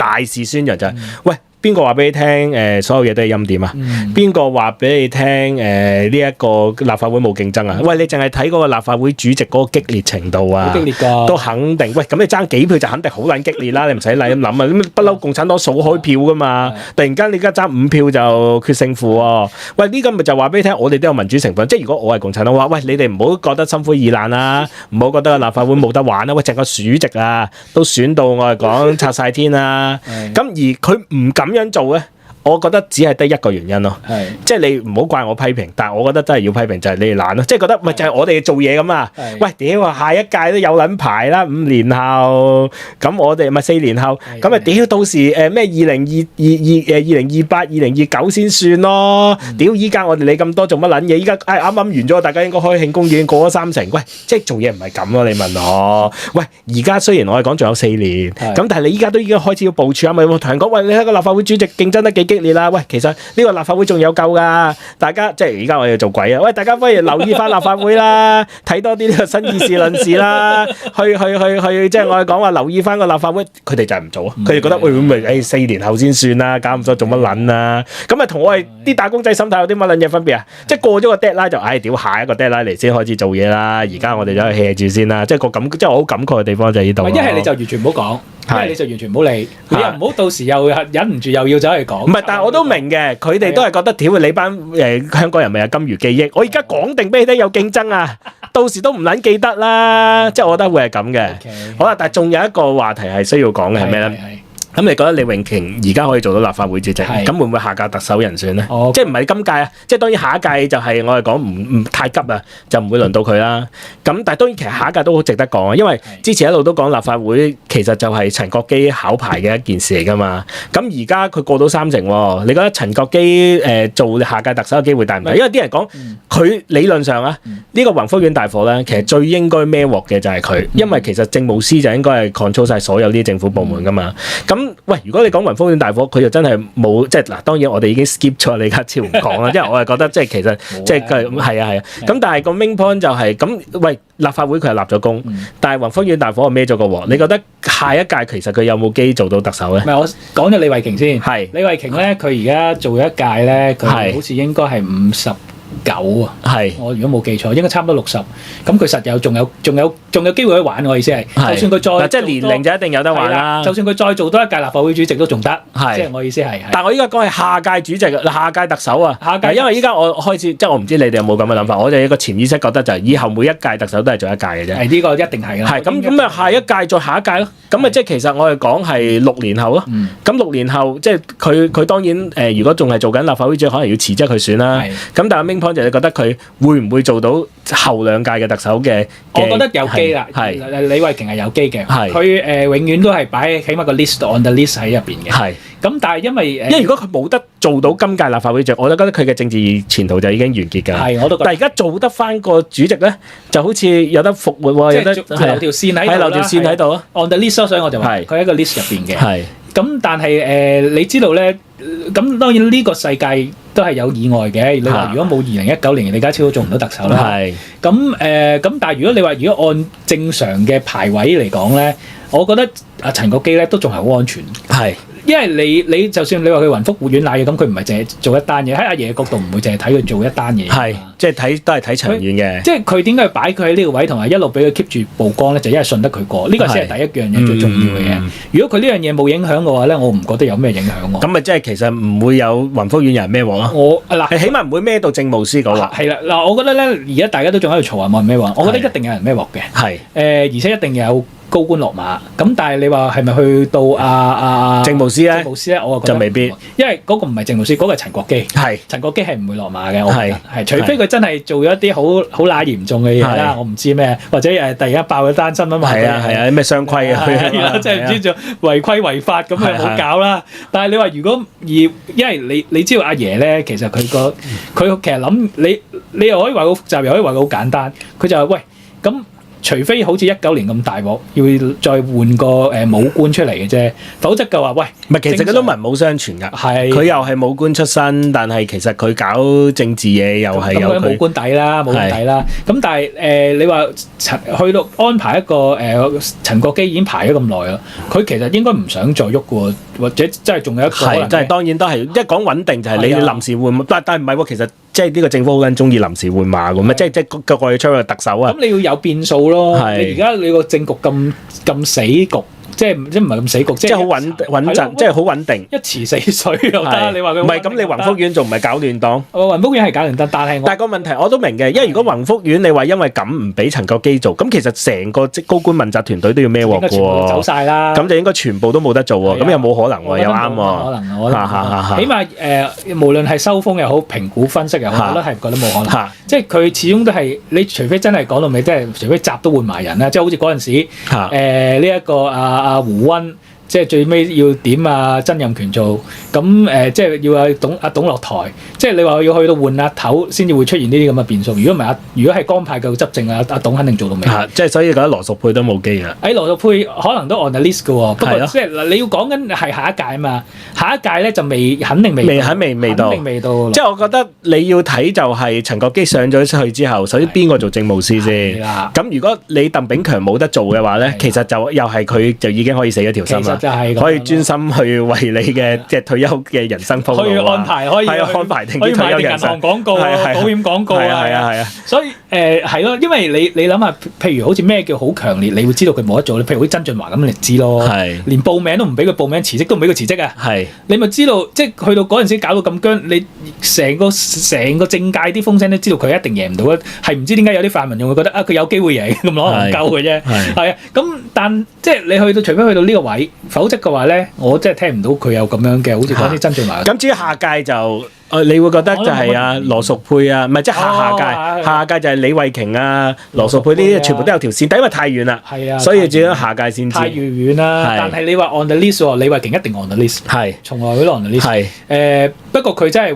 揚就係，喂。邊個話俾你聽？所有嘢都係欽點啊！邊個話俾你聽？呢一個立法會冇競爭啊！喂，你淨係睇嗰個立法會主席嗰個激烈程度啊！激烈㗎，都肯定。喂，咁你爭幾票就肯定好撚激烈啦！你唔使咁諗啊！咁不嬲共產黨數開票㗎嘛！突然間你而家爭5票就決勝負喎！喂，呢個咪就話俾你聽，我哋都有民主成分。即係如果我係共產黨話，喂，你哋唔好覺得心灰意冷啦，唔好覺得立法會冇得玩啦！喂，淨個主席啊，都選到我係講拆晒天啦！咁而佢唔敢咁樣做咧，我覺得只係得一個原因咯，即係你唔好怪我批評，但係我覺得真係要批評就係你哋懶咯，即係覺得咪就係我哋做嘢咁啊！喂，屌啊，下一屆都有撚排啦，5年後咁我哋咪4年後咁啊屌，到時咩2028、2029先算咯，屌依家我哋理咁多做乜撚嘢？依家啱啱完咗，大家應該開慶功已經過咗30，喂，即係做嘢唔係咁咯，你問我，喂，而家雖然我係講仲有4年，咁但係你依家都已經開始要部署啊，咪同人講，喂，你睇個立法會主席競爭得幾激烈啦。喂，其實呢個立法會仲有救㗎，大家即係而家我哋做鬼啊！喂，大家不如留意翻立法會啦，睇多啲呢個新議事論事啦，去即係我哋講話留意翻個立法會，佢哋就係唔做啊！佢哋覺得喂會唔會4年後先算啦，搞咁多做乜撚啊？咁啊同我哋啲打工仔心態有啲乜撚嘢分別啊？即係過咗個 deadline 就屌下一個 deadline 嚟先開始做嘢啦，而家我哋就去 hea 住先啦，即係即係我好感慨嘅地方就係呢度。一係你就完全唔好講。因為你就完全唔好理，你又唔好到時又忍唔住又要走去講。唔係，但係我都明嘅，佢哋都係覺得屌你班香港人咪有金魚記憶。我而家講定俾你聽有競爭啊，到時都唔撚記得啦。即係我覺得會係咁嘅。好啦，但係仲有一個話題係需要講嘅係咩咧？咁你覺得李慧瓊而家可以做到立法會主席，咁會唔會下屆特首人選咧？即係唔係今屆啊？即係當然下一屆就係我哋講唔太急啊，就唔會輪到佢啦。咁但係當然其實下一屆都好值得講啊，因為之前一路都講立法會其實就係陳國基考牌嘅一件事嚟噶嘛。咁而家佢過到3成喎，你覺得陳國基做下屆特首嘅機會大唔大？因為啲人講佢理論上啊，呢個宏福苑大火咧，其實最應該孭鑊嘅就係佢，因為其實政務司就應該係 control 曬所有啲政府部門噶嘛。咁喂，如果你講宏福苑大火，佢就真係冇即係嗱，當然我哋已經 skip 咗李家超唔講啦，因為我係覺得即係其實即係係啊。咁但係個 main point 就係咁，喂，立法會佢係立咗功，但係宏福苑大火孭咗個鑊，你覺得下一屆其實佢有冇機做到特首咧？唔係，我講咗李慧瓊先。係李慧瓊咧，佢而家做一屆咧，佢好似應該係59啊。係我如果冇記錯，應該差唔多60。咁佢實有仲有機會去玩，我意思係，就算佢再即係年齡就一定有得玩啦。就算佢再做多一屆立法會主席都仲得。係即係我意思係。但係我依家講係下屆主席，下屆特首啊。下屆因為依家我開始即係我唔知你哋有冇咁嘅諗法，我就有一個潛意識覺得就係以後每一屆特首都係做一屆嘅啫。係呢個一定係啦。係咁啊，下一屆再下一屆咯。咁啊，即係其實我哋講係6年後咯。咁6年後即係佢當然如果仲係做緊立法會主席，可能要辭職去選啦。咁但係 main point 就你覺得佢會唔會做到後2屆嘅特首嘅？我覺得有機啦。係李慧瓊係有機嘅。係佢永遠都係擺起碼個 list on the list 喺入邊嘅。係咁，但係因為如果佢冇得做到今屆立法會主席，我就覺得佢嘅政治前途就已經完結㗎。係我都覺得。但係而家做得翻個主席咧，就好似有得復活喎，有得留條線喺度啦。係留條線喺度啊。on the list 所以我就話佢喺個 list 入邊嘅。係咁，但係你知道咧，咁當然呢個世界都係有意外嘅。你話如果冇2019年李家超都做唔到特首啦。係咁但係如果按正常嘅排位嚟講咧，我覺得阿陳國基咧都仲係好安全。係。因為你就算你話佢雲福苑賴嘢，咁佢唔係淨係做一單嘢，喺阿爺嘅角度唔會淨係睇佢做一單嘢。係，即係都係睇長遠嘅。即係佢點解擺佢喺呢個位，同埋一路俾佢 keep 住曝光咧？就因為信得佢過，呢個先係第一樣嘢最重要嘅嘢。如果佢呢樣嘢冇影響嘅話咧，我唔覺得有咩影響喎。咁咪即係其實唔會有雲福苑有人孭鑊咯。係起碼唔會孭到政務司嗰鑊。係啦，嗱，我覺得咧，而家大家都仲喺度嘈話冇人孭鑊，我覺得一定有人孭鑊嘅。係而且一定有高官落馬，咁但係你話係咪去到政務司咧？政務司咧，我就未必，因為嗰個唔係政務司，嗰個係陳國基。係陳國基係唔會落馬嘅，我覺得係，除非佢真係做咗一啲好乸嚴重嘅嘢啦，我唔知咩，或者突然間爆咗單新聞嘛。係啊，咩雙規啊，即係唔知做違規違法咁啊，冇搞啦。但係你話如果因為你知道阿爺咧，其實佢其實諗你又可以話佢複雜，又可以話佢好簡單，佢就係喂咁。除非好似19年咁大鑊，要再換個武官出嚟嘅啫，否則嘅話，喂，唔係其實佢都文武雙全㗎，係佢又係武官出身，但係其實佢搞政治嘢又係有佢武官底啦，冇問題啦。咁但係你話去到安排一個陳國基已經排咗咁耐啦，佢其實應該唔想再喐嘅喎，或者真係仲有一個係，即係當然都係一講穩定就係你臨時換，但係唔係喎，其實。即係呢個政府好撚中意臨時換馬咁啊！即係過去出去特首啊！咁你要有變數咯。你而家你個政局咁死局，即係唔係咁死局，即係好穩陣，即係好穩定。一池死水又得，你話佢唔係咁？你宏福苑仲唔係搞亂檔？宏福苑係搞亂檔，但係個問題我都明嘅，因為如果宏福苑你話因為咁唔俾陳國基做，咁其實成個高官問責團隊都要孭鑊嘅喎。走曬啦，咁就應該全部都冇得做喎。咁又冇可能喎，又啱喎。可能我起碼無論係收風又好，評估分析又好，我覺得冇可能。即係佢始終都係你，除非真係講到尾，即係除非閘都換埋人啦。即係好似嗰陣時呢一個胡溫即係最尾要點啊曾蔭權做，咁即係要阿董落台，即係你話要去到換阿頭先至會出現呢啲咁嘅變數。如果唔係如果係江派嘅執政阿董肯定做到尾。即係所以覺得羅淑佩都冇機啦。羅淑佩可能都 on the list 嘅喎，不過即係嗱你要講緊係下一屆啊嘛，下一屆咧就肯定未到，即係我覺得你要睇就係陳國基上咗去之後，首先邊個做政務司先？咁如果你鄧炳強冇得做嘅話咧，其實就又係佢就已經可以死咗條心啦。可以專心去為你嘅即係退休嘅人生鋪路啊！可以安排定啲退休人生廣告啊、保險廣告啊，所以係咯，因為你諗下，譬如好似咩叫好強烈，你會知道佢冇得做。譬如好似曾俊華咁，你知咯，連報名都唔俾佢報名，辭職都唔俾佢辭職啊！你咪知道，即係去到嗰陣時搞到咁僵，你成個政界啲風聲都知道佢一定贏唔到啊！係唔知點解有啲泛民仲會覺得佢有機會贏咁攞唔夠嘅啫，係啊！咁但即係你除非去到呢個位。否則嘅話咧，我真係聽唔到佢有咁樣嘅，好似嗰啲曾俊華。咁至於下屆就，你會覺得就係羅淑佩啊，唔係即係下屆就係李慧瓊啊、羅淑佩呢啲全部都有條線，但因為太遠啦，所以只能下屆先知。太遠啦，但係你話 on the list 喎，李慧瓊一定 on the list，從來都 on the list。不過佢真係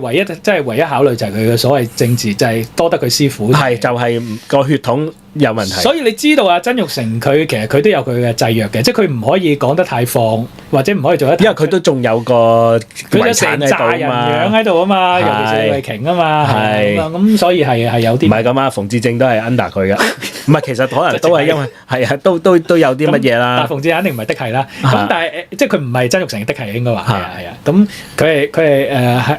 唯一考慮就係佢嘅所謂政治，就係多得佢師傅。就係個血統有問題。所以你知道啊，曾鈺成佢其實佢都有佢嘅制約嘅，即係佢唔可以講得太放，或者唔可以做得太。因為佢都仲有個遺產喺度啊嘛，佢有成紮人樣喺度啊嘛，尤其是李慧瓊啊嘛，咁所以係有啲。唔係咁啊，馮智政都係 under 佢嘅，唔係其實可能都係因為係都有啲乜嘢啦。但係馮智政肯定唔係的係啦，咁但係即係佢唔係曾鈺成嘅的係應該話係啊，咁佢係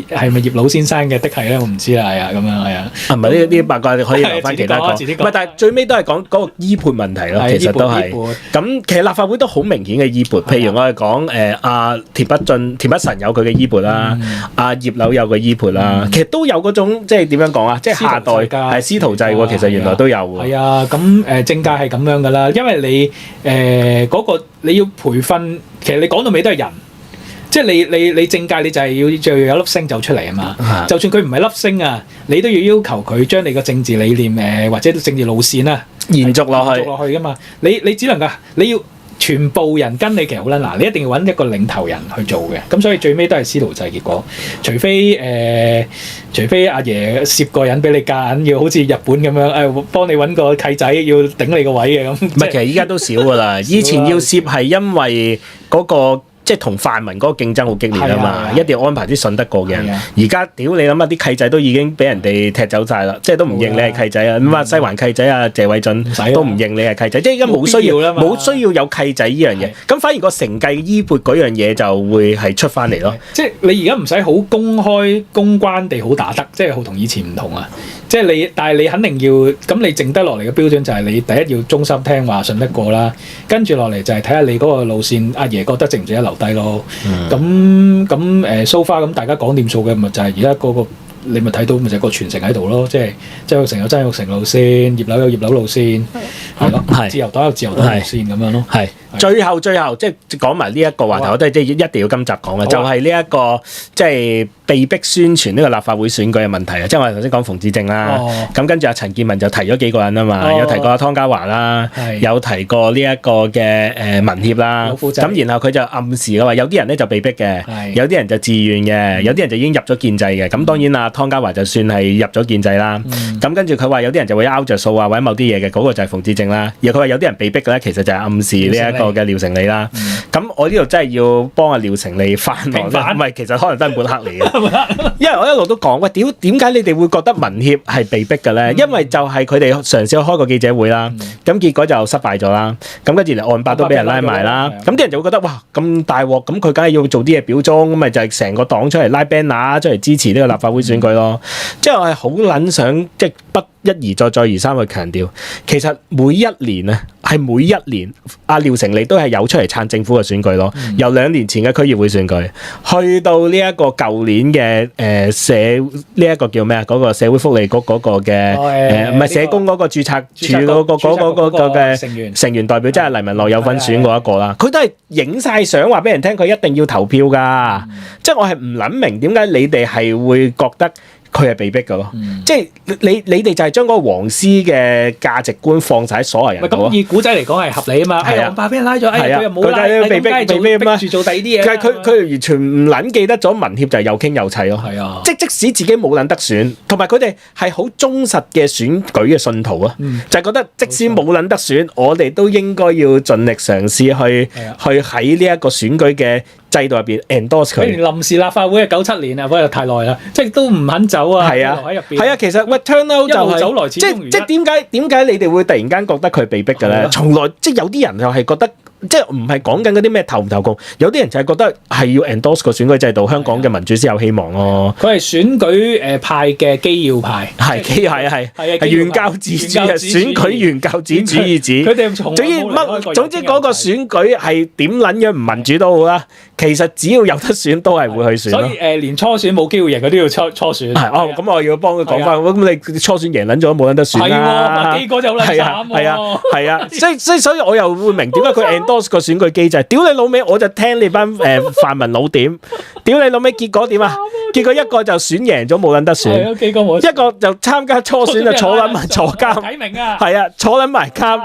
係咪葉老先生嘅的係咧？我唔知啦，係啊，咁樣係啊。唔係呢啲八卦可以留翻其他講，唔係，但係最尾都係講嗰個衣缽問題咯。其實都係咁，其實立法會都好明顯嘅衣缽。譬如我哋講阿田北辰有佢嘅衣缽啦，阿葉劉有個衣缽啦，其實都有嗰種即係點樣講啊？即係下代係師徒制喎，其實原來都有喎。係啊，咁政界係咁樣噶啦，因為你嗰個你要培訓，其實你講到尾都係人。即係你政界你就係要有粒星走出嚟啊嘛，就算佢唔係粒星啊，你都要要求佢將你個政治理念或者政治路線啊延續落去噶嘛。你只能夠你要全部人跟你，其實好撚難，你一定要揾一個領頭人去做嘅。咁所以最尾都係師徒制結果，除非阿爺攝個人俾你夾硬要好似日本咁樣幫你揾個契仔要頂你個位嘅咁。唔係，其實依家都少噶啦，以前要攝係因為嗰個。即係同泛民嗰個競爭好激烈啊嘛，一定要安排啲信得過嘅人。而家屌你諗下啲契仔都已經俾人哋踢走晒啦，即係都唔認你係契仔啊！咁啊西環契仔啊謝偉俊都唔認你係契仔，即係而家冇需要有契仔呢樣嘢。咁反而個承繼衣缽嗰樣嘢就會係出翻嚟咯。即係你而家唔使好公開公關地好打得，即係好同以前唔同啊！即係你，但係你肯定要咁，你剩得落嚟嘅標準就係你第一要忠心聽話信得過啦，跟住落嚟就係睇下你嗰個路線，阿爺覺得值唔值得留低咯。咁so far咁大家講掂數嘅，咪就係而家嗰個你咪睇到咪就係個傳承喺度咯。即係曾鈺成有曾鈺成路線，葉劉有葉劉路線，係咯，自由黨有自由黨路線咁樣咯。係最後即係講埋呢一個話題，我都係即係一定要今集講嘅，就係呢一個即係被逼宣傳呢個立法會選舉嘅問題啊！即係我哋頭先講馮智政啦，咁跟住阿陳健民就提咗幾個人啊嘛，有提過阿湯家驊啦，有提過呢一個嘅民協啦，咁然後佢就暗示嘅話，有啲人咧就被逼嘅，有啲人就自願嘅，有啲人就已經入咗建制嘅。咁當然阿湯家驊就算係入咗建制啦。咁跟住佢話有啲人就會拗着數啊，或者某啲嘢嘅，嗰個就係馮智政啦。而佢話有啲人被逼嘅咧，其實就係暗示呢一個嘅廖成利啦。咁我呢度真係要幫阿廖成利翻案，唔係其實可能真係抹黑嚟嘅。因為我一路都講，喂，點解你哋會覺得民協係被逼嘅咧？因為就係佢哋嘗試去開個記者會啦，咁結果就失敗咗啦。咁跟住連案八都俾人拉埋啦。咁啲人就會覺得哇，咁大鑊，咁佢梗係要做啲嘢表彰，咁咪就係成個黨出嚟拉 banner 出嚟支持呢個立法會選舉咯。即係我係好撚想即係不一而再再而三去強調，其實每一年啊，係每一年阿廖成利都係有出嚟撐政府嘅選舉咯。由2年前嘅區議會選舉，去到呢一個舊年嘅呢一個叫咩啊？嗰個社會福利局嗰個嘅唔係社工嗰個註冊處嗰個嘅成員代表，即係黎文樂有份選嗰一個啦。佢都係影晒相話俾人聽，佢一定要投票㗎。即係我係唔諗明點解你哋係會覺得佢係被逼嘅咯。即係你哋就係將嗰個黃絲嘅價值觀放晒喺所有人度。咁以古仔嚟講係合理啊嘛。係啊，王伯俾人拉咗，佢又冇拉，逼住做第二啲嘢。但係佢完全唔撚記得咗民協就係又傾又砌咯。係啊，即使自己冇撚得選，同埋佢哋係好忠實嘅選舉嘅信徒啊，就係覺得即使冇撚得選，我哋都應該要盡力嘗試去喺呢一個選舉嘅制度入邊 endorse 佢。連臨時立法會係97年啊，不過太耐啦，即係都唔肯走啊。係啊，喺入邊。係啊，其實喂 turnout 就係走來始終如一。即係點解你哋會突然間覺得佢係被逼嘅咧？從來即係有啲人就係覺得。即係唔係講緊嗰啲咩投唔投共，有啲人就係覺得係要 endorse 個選舉制度，香港嘅民主先有希望咯。佢係選舉派嘅基要派，係原教旨主義，選舉原教旨主義者。佢哋總之嗰個選舉係點撚樣唔民主都好啦，其實只要有得選都係會去選。所以連初選冇機會贏，佢都要初選。咁我要幫佢講翻，咁你初選贏撚咗冇撚得選啦。係喎，幾個就好撚慘喎。係啊，所以我又會明點解佢 endorse個選舉機制，屌你老味，我就聽你班泛民佬點，屌你老味，結果點啊？結果一個就選贏咗冇撚得選，一個就參加初選就坐撚埋坐監，係啊，坐撚埋監。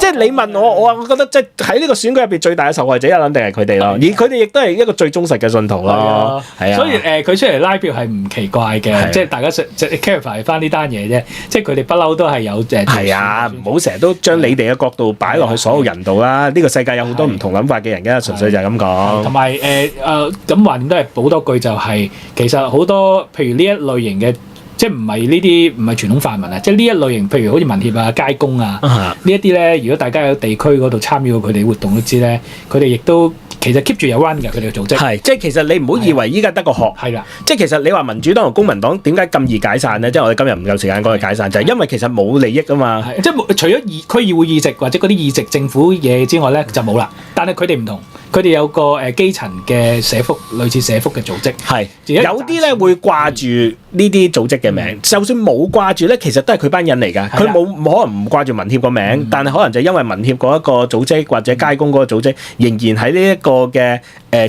即係你問我，我覺得即係喺呢個選舉入邊最大嘅受害者，一定係佢哋咯。而佢哋亦都係一個最忠實嘅信徒咯。係啊，所以佢出嚟拉票係唔奇怪嘅，即係大家即係 clarify 翻呢單嘢啫。即係佢哋不嬲都係有係啊，唔好成日都將你哋嘅角度擺落去所有人度啦。呢個世界有好多唔同諗法嘅人嘅，純粹就係咁講。同埋咁橫掂都係補多句，就係其實好多譬如呢一類型嘅，即係唔係呢啲唔係傳統泛民啊，即係呢一類型，譬如好似民協啊、街工啊呢一啲咧，如果大家喺地區嗰度參與過佢哋活動都知咧，佢哋亦都其實 keep 住有 run 嘅佢哋嘅組織。係，即係其實你唔好以為依家得個學。係啦，即係其實你話民主黨同公民黨點解咁易解散咧？即係我哋今日唔夠時間講佢解散，就係因為其實冇利益啊嘛。即係除咗區議會議席或者嗰啲議席政府嘢之外咧，就冇啦。但係佢哋唔同。佢哋有個基層嘅社福，類似社福嘅組織，係有啲咧會掛住呢啲組織嘅名，就算冇掛住咧，其實都係佢班人嚟㗎。佢冇可能唔掛住民協個名，但係可能就因為民協嗰一個組織或者街工嗰個組織，仍然喺呢一個嘅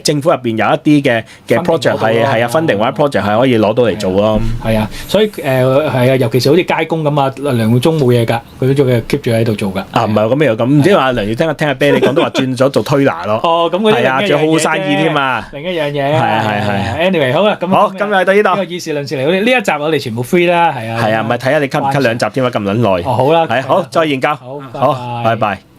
政府入邊有一啲嘅 project 係啊 funding 或者 project 係可以攞到嚟做咯。係啊，所以係啊，尤其是好似街工咁啊，梁耀忠冇嘢㗎，佢都仲係 keep 住喺度做㗎。啊，唔係咁又咁，唔知話梁耀聽阿啤你講都話轉咗做推拿咯。咁嗰啲係啊，仲有好生意添啊！另一樣嘢係。Anyway， 好啦，咁好，今日到呢度。呢個議事論事嚟，呢一集我哋全部 free 啦，係啊。係啊，唔係睇下你 cut 唔 cut 兩集添啊，咁撚耐。好啦，係好，再研究。好，拜拜。